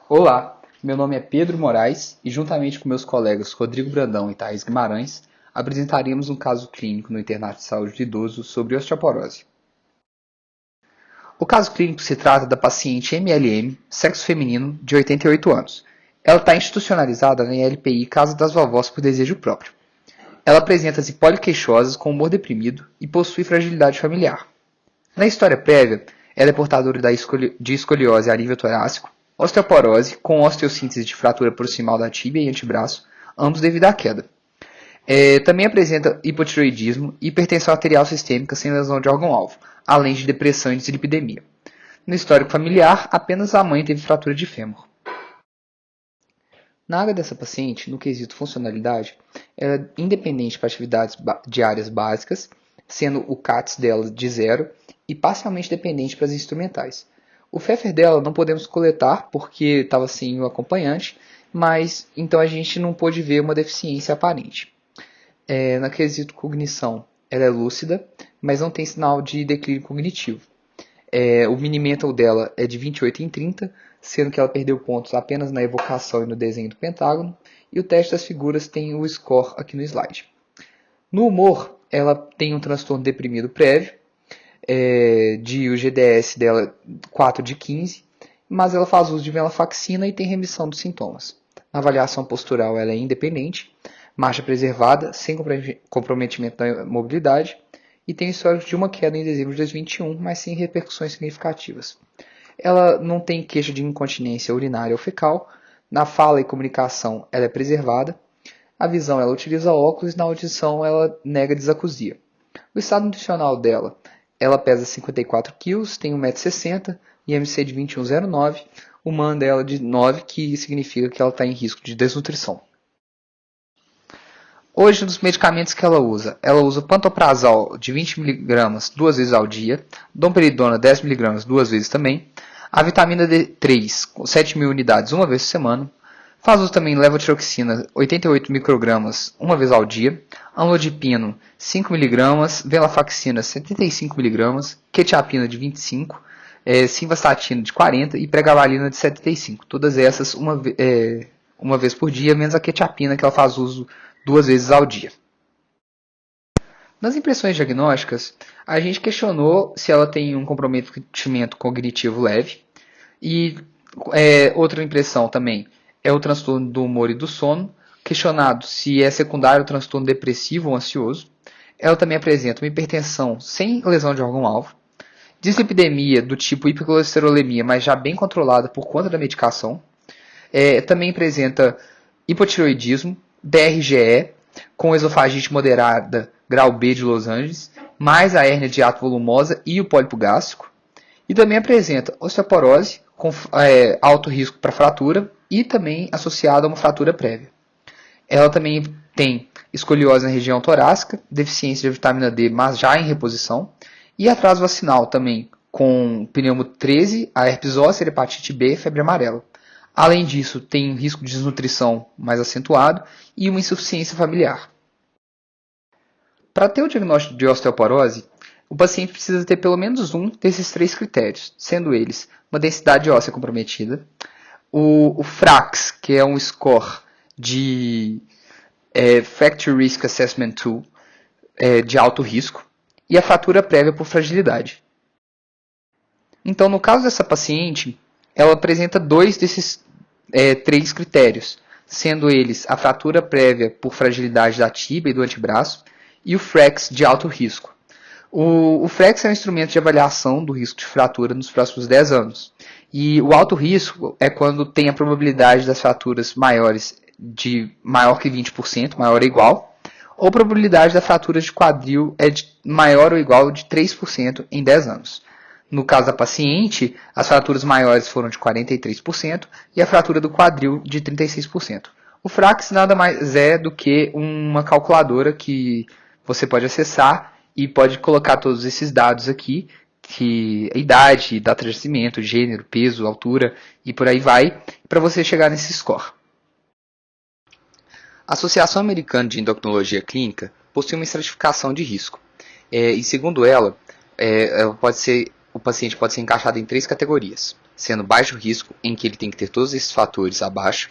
Olá, meu nome é Pedro Moraes e, juntamente com meus colegas Rodrigo Brandão e Thaís Guimarães, apresentaríamos um caso clínico no Internato de Saúde de Idosos sobre osteoporose. O caso clínico se trata da paciente MLM, sexo feminino, de 88 anos. Ela está institucionalizada na LPI Casa das Vovós por desejo próprio. Ela apresenta-se poliqueixosa, com humor deprimido e possui fragilidade familiar. Na história prévia, ela é portadora de escoliose a nível torácico, osteoporose com osteossíntese de fratura proximal da tíbia e antebraço, ambos devido à queda. Também apresenta hipotireoidismo e hipertensão arterial sistêmica sem lesão de órgão-alvo, além de depressão e dislipidemia. No histórico familiar, apenas a mãe teve fratura de fêmur. Na área dessa paciente, no quesito funcionalidade, ela é independente para atividades diárias básicas, sendo o CATS dela de 0 e parcialmente dependente para as instrumentais. O Pfeffer dela não podemos coletar porque estava sem o acompanhante, mas então a gente não pôde ver uma deficiência aparente. Na quesito cognição, ela é lúcida, mas não tem sinal de declínio cognitivo. O mini mental dela é de 28 em 30, sendo que ela perdeu pontos apenas na evocação e no desenho do pentágono, e o teste das figuras tem o score aqui no slide. No humor, ela tem um transtorno deprimido prévio, o GDS dela 4 de 15, mas ela faz uso de venlafaxina e tem remissão dos sintomas. Na avaliação postural, ela é independente, marcha preservada, sem comprometimento da mobilidade, e tem histórico de uma queda em dezembro de 2021, mas sem repercussões significativas. Ela não tem queixa de incontinência urinária ou fecal, na fala e comunicação ela é preservada, a visão ela utiliza óculos e na audição ela nega disacusia. O estado nutricional dela, ela pesa 54 kg, tem 1,60 m, IMC de 21,09, o MAN dela de 9, que significa que ela está em risco de desnutrição. Hoje, nos medicamentos que ela usa pantoprazol de 20 mg 2 vezes ao dia, domperidona 10 mg 2 vezes também, a vitamina D3 com 7.000 unidades uma vez por semana, faz uso também levotiroxina 88 microgramas uma vez ao dia, amlodipino 5 mg, venlafaxina 75 mg, quetiapina de 25, simvastatina de 40 e pregabalina de 75. Todas essas uma vez por dia, menos a quetiapina que ela faz uso 2 vezes ao dia. Nas impressões diagnósticas, a gente questionou se ela tem um comprometimento cognitivo leve. E outra impressão também é o transtorno do humor e do sono, questionado se é secundário ao transtorno depressivo ou ansioso. Ela também apresenta uma hipertensão sem lesão de órgão-alvo, dislipidemia do tipo hipercolesterolemia, mas já bem controlada por conta da medicação. Também apresenta hipotireoidismo, DRGE, com esofagite moderada, grau B de Los Angeles, mais a hérnia de hiato volumosa e o pólipo gástrico. E também apresenta osteoporose, com alto risco para fratura e também associada a uma fratura prévia. Ela também tem escoliose na região torácica, deficiência de vitamina D, mas já em reposição, e atraso vacinal também, com pneumo 13, a herpes zoster, hepatite B e febre amarela. Além disso, tem um risco de desnutrição mais acentuado e uma insuficiência familiar. Para ter o diagnóstico de osteoporose, o paciente precisa ter pelo menos um desses 3 critérios, sendo eles uma densidade óssea comprometida, o FRAX, que é um score de Fracture Risk Assessment Tool, de alto risco, e a fratura prévia por fragilidade. Então, no caso dessa paciente, ela apresenta 2 desses 3 critérios, sendo eles a fratura prévia por fragilidade da tíbia e do antebraço e o FRAX de alto risco. O FRAX é um instrumento de avaliação do risco de fratura nos próximos 10 anos. E o alto risco é quando tem a probabilidade das fraturas maiores de maior que 20%, maior ou igual, ou a probabilidade da fratura de quadril é de maior ou igual de 3% em 10 anos. No caso da paciente, as fraturas maiores foram de 43% e a fratura do quadril de 36%. O FRAX nada mais é do que uma calculadora que você pode acessar e pode colocar todos esses dados aqui, que a idade, data de nascimento, gênero, peso, altura e por aí vai, para você chegar nesse score. A Associação Americana de Endocrinologia Clínica possui uma estratificação de risco. E segundo ela, o paciente pode ser encaixado em 3 categorias. sendo baixo risco, em que ele tem que ter todos esses fatores abaixo,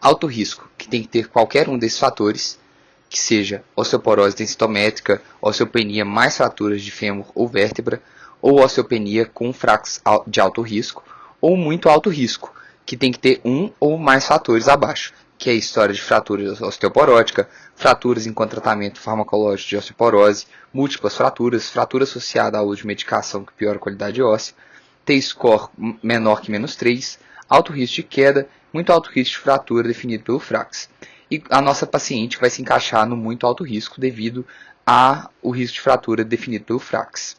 alto risco, que tem que ter qualquer um desses fatores, que seja osteoporose densitométrica, osteopenia mais fraturas de fêmur ou vértebra, ou osteopenia com fracos de alto risco, ou muito alto risco, que tem que ter um ou mais fatores abaixo, que é a história de fratura osteoporótica, fraturas com tratamento farmacológico de osteoporose, múltiplas fraturas, fratura associada ao uso de medicação que piora a qualidade óssea, T-score menor que -3, alto risco de queda, muito alto risco de fratura definido pelo FRAX. E a nossa paciente vai se encaixar no muito alto risco devido ao risco de fratura definido pelo FRAX.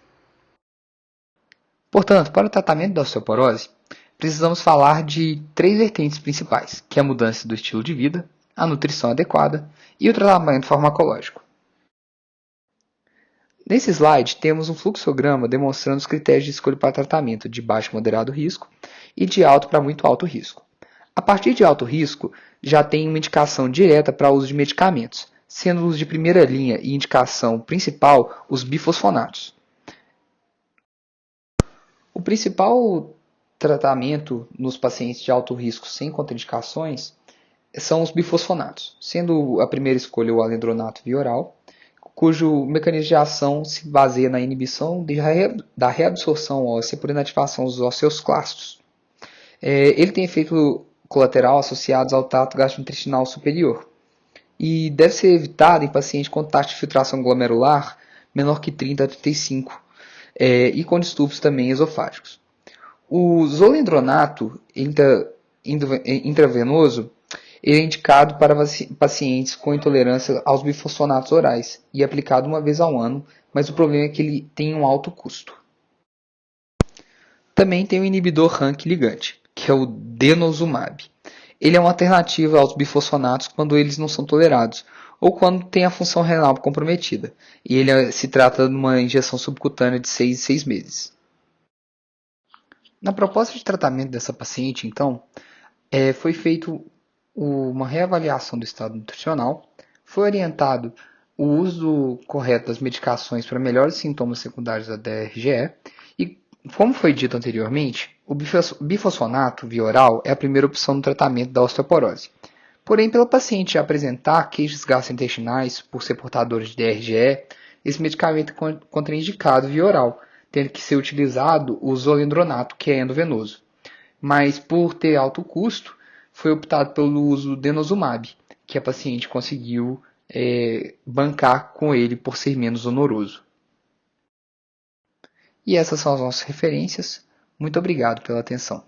Portanto, para o tratamento da osteoporose, precisamos falar de 3 vertentes principais, que é a mudança do estilo de vida, a nutrição adequada e o tratamento farmacológico. Nesse slide, temos um fluxograma demonstrando os critérios de escolha para tratamento de baixo e moderado risco e de alto para muito alto risco. A partir de alto risco, já tem uma indicação direta para o uso de medicamentos, sendo os de primeira linha e indicação principal os bifosfonatos. O principal tratamento nos pacientes de alto risco sem contraindicações são os bifosfonatos, sendo a primeira escolha o alendronato via oral, cujo mecanismo de ação se baseia na inibição da reabsorção óssea por inativação dos osteoclastos. Ele tem efeito colateral associados ao trato gastrointestinal superior e deve ser evitado em pacientes com taxa de filtração glomerular menor que 30 a 35 e com distúrbios também esofágicos. O zolendronato intravenoso é indicado para pacientes com intolerância aos bifosfonatos orais e é aplicado uma vez ao ano, mas o problema é que ele tem um alto custo. Também tem o inibidor RANKI ligante, que é o denosumab. Ele é uma alternativa aos bifosfonatos quando eles não são tolerados ou quando tem a função renal comprometida. E ele se trata de uma injeção subcutânea de 6 em 6 meses. Na proposta de tratamento dessa paciente, então, foi feita uma reavaliação do estado nutricional, foi orientado o uso correto das medicações para melhores sintomas secundários da DRGE e, como foi dito anteriormente, o bifosfonato via oral é a primeira opção no tratamento da osteoporose. Porém, pelo paciente apresentar queixas gastrointestinais por ser portador de DRGE, esse medicamento é contraindicado via oral, tendo que ser utilizado o zolendronato, que é endovenoso. Mas, por ter alto custo, foi optado pelo uso do denosumab, que a paciente conseguiu bancar com ele por ser menos onoroso. E essas são as nossas referências. Muito obrigado pela atenção.